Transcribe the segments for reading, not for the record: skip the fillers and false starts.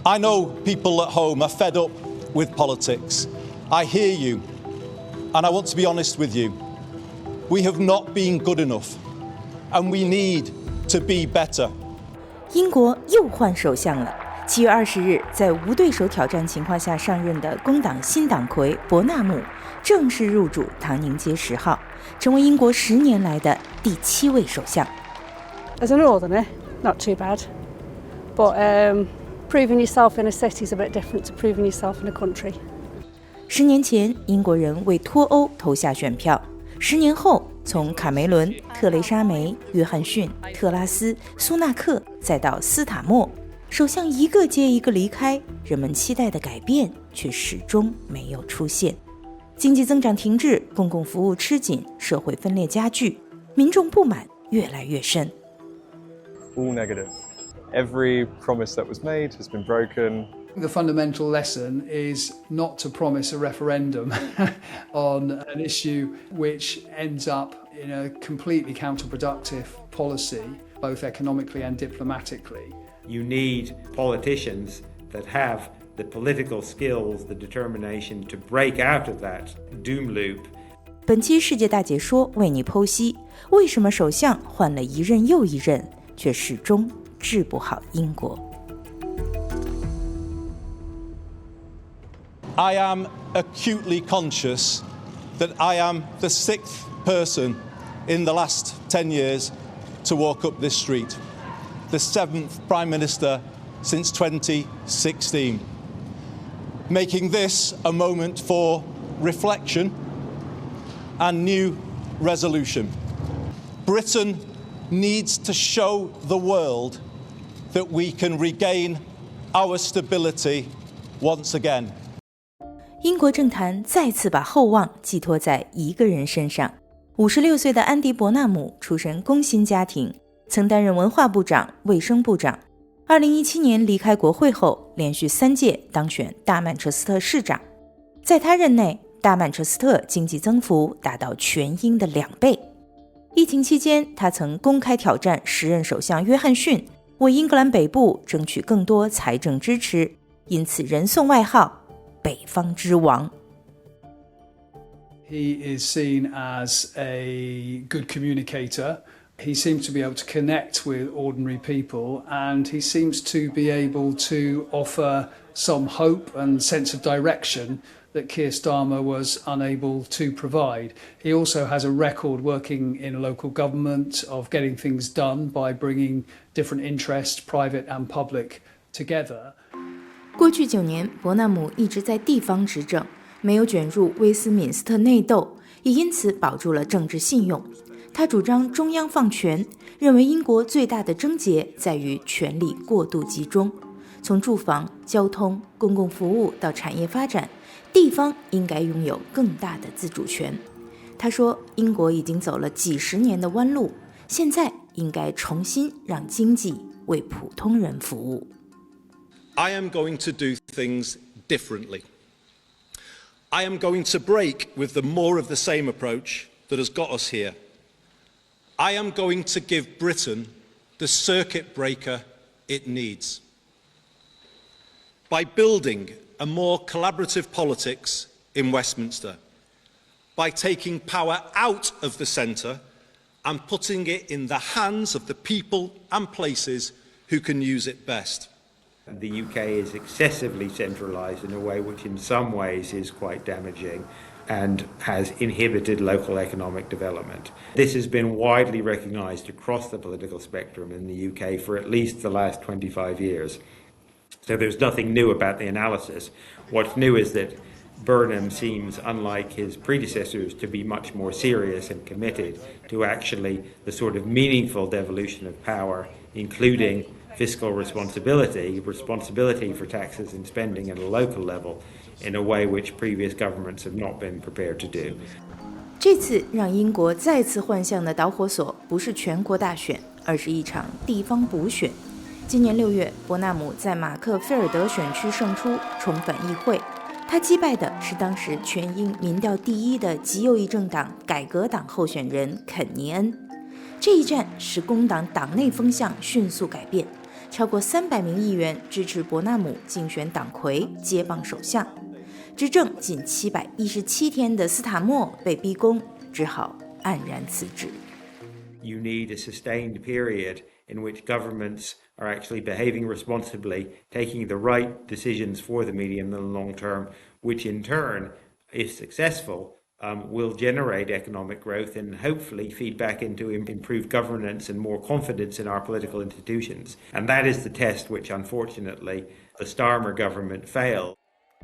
I know people at home are fed up with politics. I hear you, and I want to be honest with you. We have not been good enough, and we need to be better. 英国又换首相了。7月20日，在无对手挑战情况下上任的工党新党魁伯纳姆正式入主唐宁街10号，成为英国10年来的第7位首相。As a northerner, not too bad, but proving yourself in a city is a bit different to proving yourself in a country. 10年前，英国人为脱欧投下选票，10年后，从卡梅伦、特蕾莎梅、约翰逊、特拉斯、苏纳克，再到斯塔默，首相一个接一个离开，人们期待的改变却始终没有出现。经济增长停滞，公共服务吃紧，社会分裂加剧，民众不满越来越深。All negative. Every promise that was made has been broken. The fundamental lesson is not to promise a referendum on an issue which ends up in a completely counterproductive policy, both economically and diplomatically. You need politicians that have the political skills, the determination to break out of that doom loop. 本期世界大解说为你剖析，为什么首相换了一任又一任，却始终治不好英国。I am acutely conscious that I am the 6th person in the last 10 years to walk up this street, the 7th Prime Minister since 2016, making this a moment for reflection and new resolution. Britain needs to show the world that we can regain our stability once again. 英国政坛再次把厚望寄托在一个人身上。56岁的安迪·伯纳姆出身工薪家庭，曾担任文化部长、卫生部长。2017年离开国会后，连续3届当选大曼彻斯特市长。在他任内，大曼彻斯特经济增幅达到全英的2倍。疫情期间，他曾公开挑战时任首相约翰逊，为英格兰北部争取更多财政支持，因此人送外号北方之王。 He is seen as a good communicator. He seems to be able to connect with ordinary people, and he seems to be able to offer some hope and sense of direction that Keir Starmer was unable to provide. He also has a record working in local government of getting things done by bringing different interests, private and public, together. 过去9年，伯纳姆一直在地方执政，没有卷入威斯敏斯特内斗，也因此保住了政治信用。他主张中央放权，认为英国最大的症结在于权力过度集中。从住房、交通、公共服务到产业发展，地方应该拥有更大的自主权。他说，英国已经走了几十年的弯路，现在应该重新让经济为普通人服务。I am going to do things differently. I am going to break with the more of the same approach that has got us here. I am going to give Britain the circuit breaker it needs. By building a more collaborative politics in Westminster, by taking power out of the centre and putting it in the hands of the people and places who can use it best. The UK is excessively centralised in a way which in some ways is quite damaging and has inhibited local economic development. This has been widely recognised across the political spectrum in the UK for at least the last 25 years. So there's nothing new about the analysis. What's new is that Burnham seems, unlike his predecessors, to be much more serious and committed to actually the sort of meaningful devolution of power, including fiscal responsibility for taxes and spending at a local level in a way which previous governments have not been prepared to do. 这次让英国再次幻象的导火索不是全国大选，而是一场地方补选。今年6月，伯纳姆在马克菲尔德选区胜出，重返议会。他击败的是当时全英民调第1的极右翼政党改革党候选人肯尼恩。这一战使工党党内风向迅速改变，超过300名议员支持伯纳姆竞选党魁接棒首相。执政仅717天的斯塔默被逼宫，只好黯然辞职。You need a sustained period in which governments are actually behaving responsibly, taking the right decisions for the medium and long term, which in turn, if successful, will generate economic growth and hopefully feed back into improved governance and more confidence in our political institutions. And that is the test which, unfortunately, the Starmer government failed.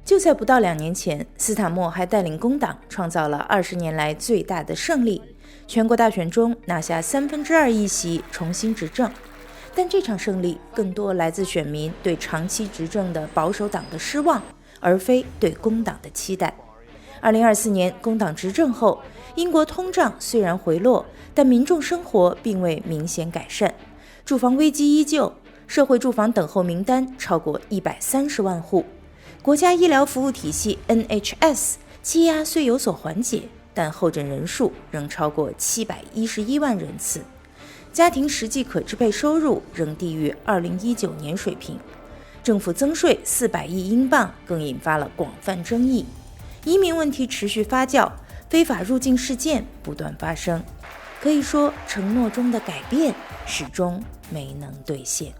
就在不到2年前，斯塔默还带领工党创造了20年来最大的胜利，全国大选中拿下2/3议席，重新执政。但这场胜利更多来自选民对长期执政的保守党的失望，而非对工党的期待。2024年工党执政后，英国通胀虽然回落，但民众生活并未明显改善，住房危机依旧，社会住房等候名单超过130万户。国家医疗服务体系 NHS 积压虽有所缓解，但候诊人数仍超过711万人次，家庭实际可支配收入仍低于2019年水平，政府增税400亿英镑更引发了广泛争议，移民问题持续发酵，非法入境事件不断发生，可以说承诺中的改变始终没能兑现。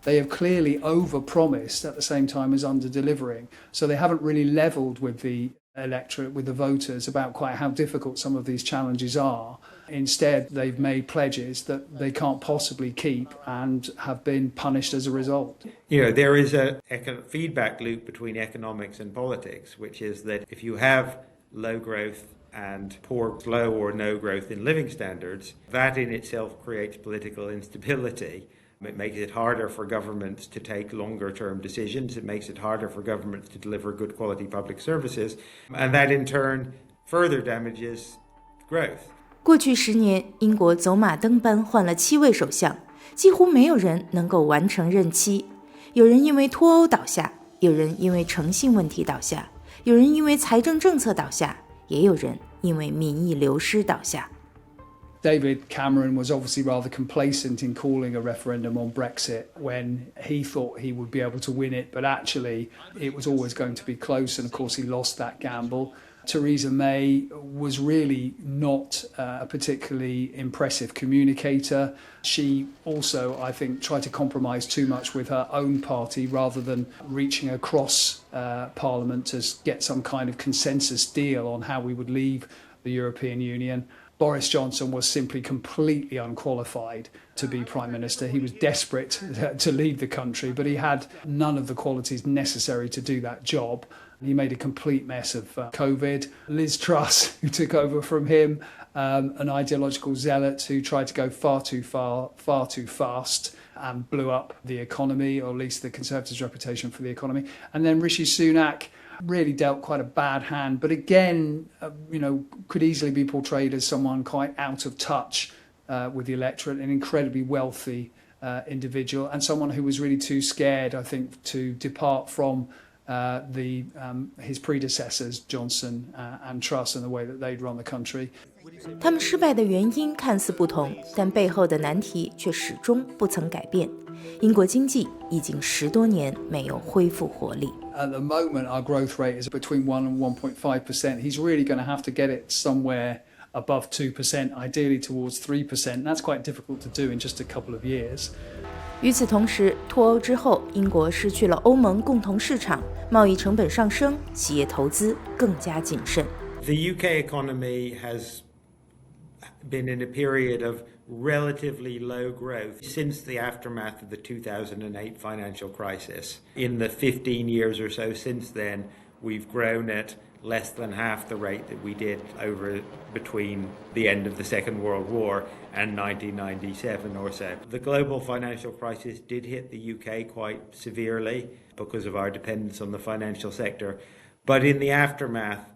They have clearly overpromised at the same time as under-delivering. So they haven't really levelled with the electorate, with the voters, about quite how difficult some of these challenges are. Instead, they've made pledges that they can't possibly keep and have been punished as a result. You know, there is a feedback loop between economics and politics, which is that if you have low growth and poor, low or no growth in living standards, that in itself creates political instability. It makes it harder for governments to take longer-term decisions. It makes it harder for governments to deliver good quality public services. And that in turn further damages growth. 过去10年，英国走马灯般换了7位首相，几乎没有人能够完成任期。有人因为脱欧倒下，有人因为诚信问题倒下，有人因为财政政策倒下，也有人因为民意流失倒下。David Cameron was obviously rather complacent in calling a referendum on Brexit when he thought he would be able to win it, but actually it was always going to be close, and of course he lost that gamble. Theresa May was really not a particularly impressive communicator. She also, I think, tried to compromise too much with her own party rather than reaching across Parliament to get some kind of consensus deal on how we would leave the European Union. Boris Johnson was simply completely unqualified to be Prime Minister. He was desperate to lead the country, but he had none of the qualities necessary to do that job. He made a complete mess of COVID. Liz Truss, who took over from him, an ideological zealot who tried to go far too fast and blew up the economy, or at least the Conservatives' reputation for the economy. And then Rishi Sunak really dealt quite a bad hand, but again, could easily be portrayed as someone quite out of touch with the electorate, an incredibly wealthy individual, and someone who was really too scared, I think, to depart from his predecessors, Johnson and Truss, and the way that they'd run the country. 他们失败的原因看似不同，但背后的难题却始终不曾改变。英国经济已经10多年没有恢复活力。At the moment, our growth rate is between 1 and 1.5%. He's really going to have to get it somewhere above 2%, ideally towards 3%. That's quite difficult to do in just a couple of years. 与此同时，脱欧之后，英国失去了欧盟共同市场，贸易成本上升，企业投资更加谨慎。The UK economy has been in a period of relatively low growth since the aftermath of the 2008 financial crisis. In the 15 years or so since then, we've grown at less than half the rate that we did over between the end of the Second World War and 1997 or so. The global financial crisis did hit the UK quite severely because of our dependence on the financial sector. But in the aftermath,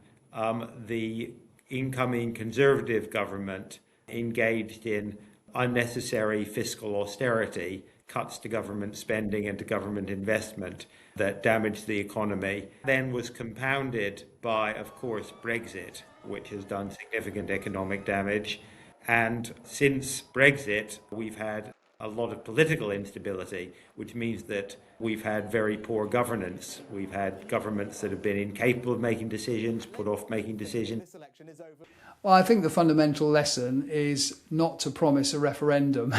the incoming Conservative government engaged in unnecessary fiscal austerity, cuts to government spending and to government investment that damaged the economy, then was compounded by, of course, Brexit, which has done significant economic damage. And since Brexit, we've had a lot of political instability, which means that we've had very poor governance. We've had governments that have been incapable of making decisions, put off making decisions. Well, I think the fundamental lesson is not to promise a referendum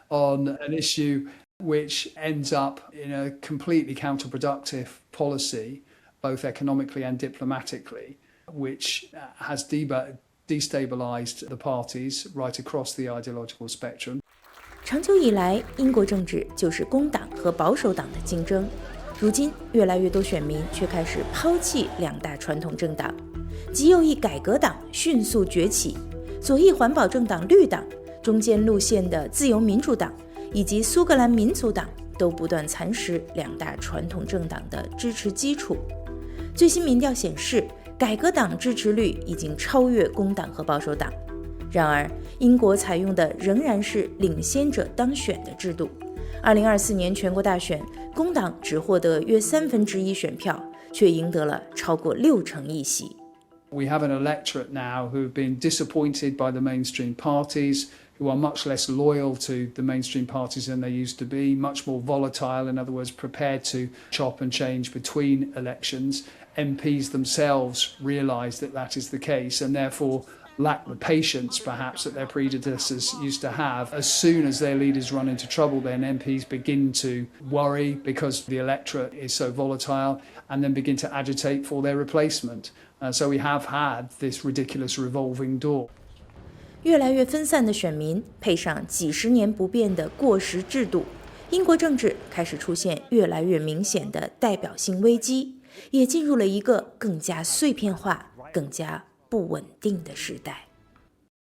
on an issue which ends up in a completely counterproductive policy, both economically and diplomatically, which has destabilised the parties right across the ideological spectrum. 长久以来，英国政治就是工党和保守党的竞争。如今，越来越多选民却开始抛弃两大传统政党，极右翼改革党迅速崛起，左翼环保政党绿党、中间路线的自由民主党以及苏格兰民族党都不断蚕食两大传统政党的支持基础。最新民调显示，改革党支持率已经超越工党和保守党。然而，英国采用的仍然是领先者当选的制度。2024年全国大选，工党只获得约1/3选票，却赢得了超过60%议席。We have an electorate now who have been disappointed by the mainstream parties, who are much less loyal to the mainstream parties than they used to be, much more volatile, in other words, prepared to chop and change between elections. MPs themselves realise that that is the case and therefore lack the patience perhaps that their predecessors used to have. As soon as their leaders run into trouble, then MPs begin to worry because the electorate is so volatile and then begin to agitate for their replacement. So we have had this ridiculous revolving door. 越来越分散的选民，配上几十年不变的过时制度，英国政治开始出现越来越明显的代表性危机，也进入了一个更加碎片化、更加不稳定的时代。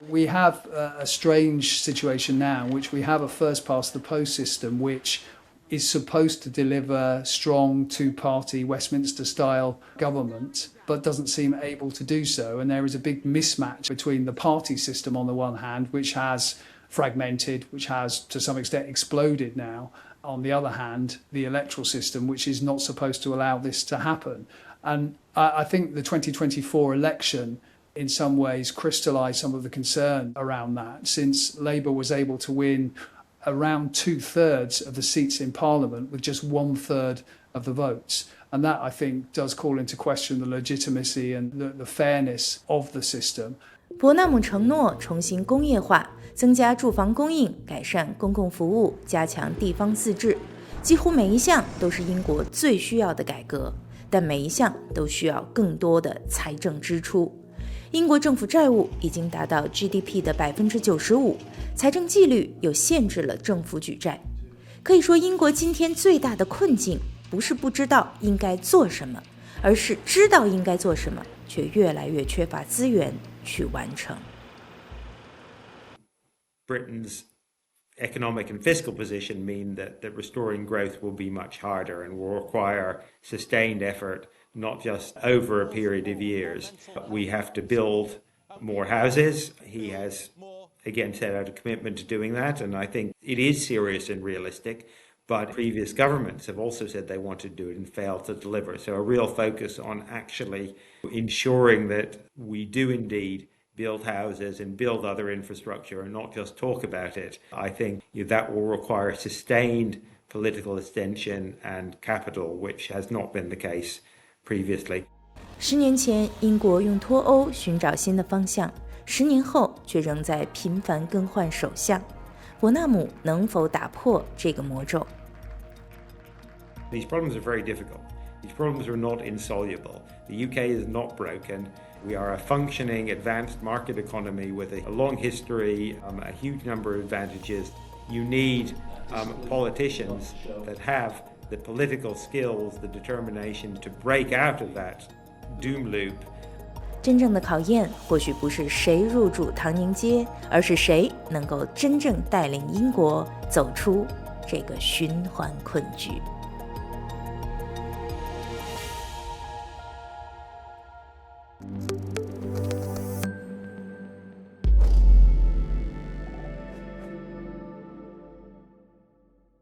We have a strange situation now in which we have a first-past-the-post system which is supposed to deliver strong two-party Westminster-style government, but doesn't seem able to do so. And there is a big mismatch between the party system on the one hand, which has fragmented, which has to some extent exploded now. On the other hand, the electoral system, which is not supposed to allow this to happen. And I think the 2024 election in some ways crystallised some of the concern around that, since Labour was able to win around 2/3 of the seats in Parliament with just 1/3 of the votes. And that, I think, does call into question the legitimacy and the fairness of the system. 伯纳姆承诺重新工业化，增加住房供应，改善公共服务，加强地方自治，几乎每一项都是英国最需要的改革，但每一项都需要更多的财政支出。英国政府债务已经达到 GDP 的 95%， 财政纪律又限制了政府举债。可以说，英国今天最大的困境不是不知道应该做什么，而是知道应该做什么，却越来越缺乏资源去完成。Britain's economic and fiscal position mean that restoring growth will be much harder and will require sustained effort, not just over a period of years. We have to build more houses. He has, again, set out a commitment to doing that, and I think it is serious and realistic. But previous governments have also said they want to do it and failed to deliver. So a real focus on actually ensuring that we do indeed build houses and build other infrastructure and not just talk about it. I think that will require sustained political attention and capital, which has not been the case previously. 10年前，英国用脱欧寻找新的方向，10年后却仍在频繁更换首相。伯纳姆能否打破这个魔咒？ These problems are very difficult. These problems are not insoluble. The UK is not broken. We are a functioning, advanced market economy with a long history, a huge number of advantages. You need politicians that have the political skills, the determination to break out of that doom loop. 真正的考验或许不是谁入主唐宁街，而是谁能够真正带领英国走出这个循环困局。